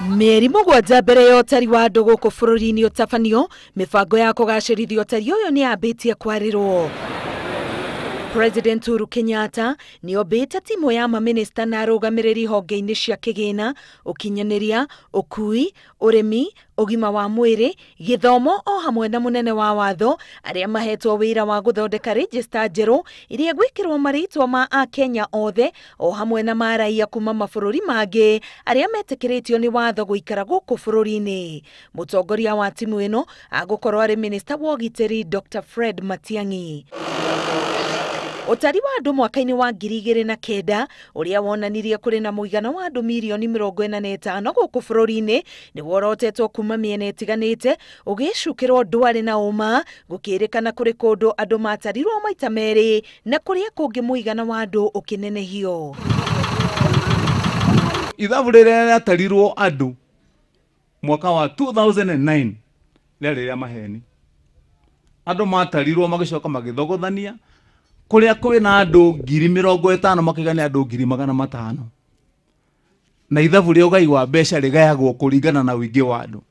Mieri mugwanja mbere ya utari wa andu guku bururi-ini utabanio, mibango ya kugacirithia utari uyu niyambitie kwarirwo. President Uhuru Kenyatta niombite timu ya maminister na arugamiriri honge-ini cia kigina, ukinyaniria, ukui, urimi, ugima wa mweri, githomo o hamwe na munene wa watho aria mahetwo wira wa guthondeka rigista njeru iria gwikirwo maritwa ma akenya othe o hamwe na ma raiya kuuma mabururi mangi aria metikiritio ni watho guikara guku bururi-ini. Mutongoria wa timu ino agukorwo ari minister wa ugitiri Dr. Fred Matiang'i. Utari wa andu mwaka-ini wa 2009 uria wonanirie kuri na muigana wa andu milioni 45 guku bururi-ini ni worotetwo kuma miena itiganite ugicukirwo ndwari na uma gukirikana kuri kundu andu matarirwo maita meri na kuria kungi muigana wa andu ukinenehio. Ithabu riria riatarirwo andu mwaka wa 2009 riria maheni andu matarirwo magicoka magithogothania kuria kwina andu 50,000 makigania andu 500,000 na ithabu ria ugai wa mbeca rigayagwo kuringana na wingi wa andu.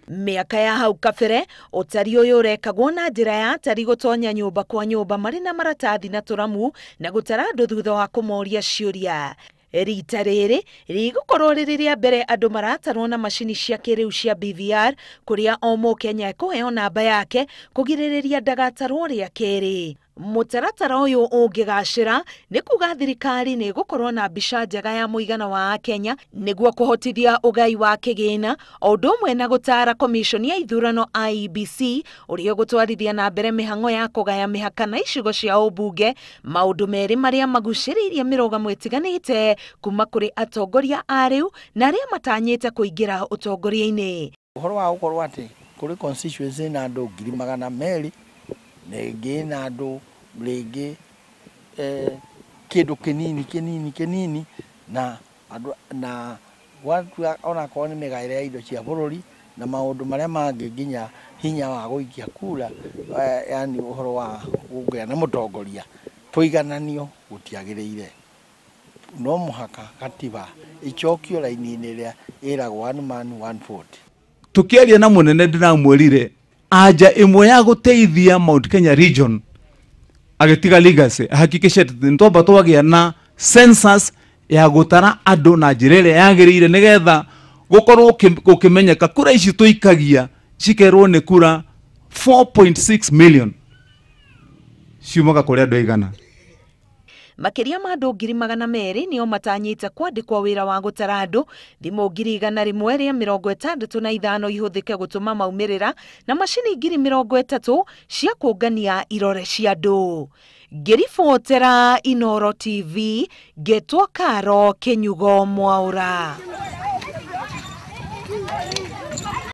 Miaka ya hau kabere utari uyu urekagwo na njira ya atari gutonya nyumba kwa nyumba mari na maratathi na turamu na gutara andu thutha wa kumoria ciuria. Rita riri rigukorwo riri ria mbere andu maratarwo na macini cia kiriu cia BVR kuria o mukenya ekuheo namba yake kugiririria ndagatarwo ria keri. Mutaratara uyu ungigacira ni kuga thirikari ni gukorwo na mbica njega ya muigana wa akenya niguo kuhotithia ugai wa kigina o undu umwe na gutara commission ya ithurano IEBC uria gutwarithia na mbere mihango ya kugaya mihaka na icigo cia ubunge, maundu meri maria maguciriirie mirugamo itiganite kuma kuri atongoria a riu na aria matanyite kuingira utongoria-ini. Uhoro wa gukorwo ati kuri constituency na andu 200,000 negi na andu rigi kindu kinini na watu ona kwa ni migaire ya indo cia bururi na maundu maria mangi nginya hinya wa guikia kura, yani uhoro wa ugea na mutongoria tuigananio gutiagiriire no muhaka katiba ichokio laini-ini ria iragwo one man one vote. Tukiaria na munene ndiramwirire aja imwe ya guteithia Mount Kenya region agitiga legacy hakikisha ntomba twagia na census ya gutara andu na njirere yagirire nigetha gukorwo gukimenyeka kura ici tuikagia cikerwo ni kura 4.6 million ciumaga kuri andu igana. Makiria ma andu 200,000 nio matanyite kwandikwo wira wa gutara andu, thimu 165 ihuthike gutuma maumirira na macini 30,000 cia kungania irore cia andu. Ngiribotera Inooro TV, getwo Karo Kinyugo Mwaura.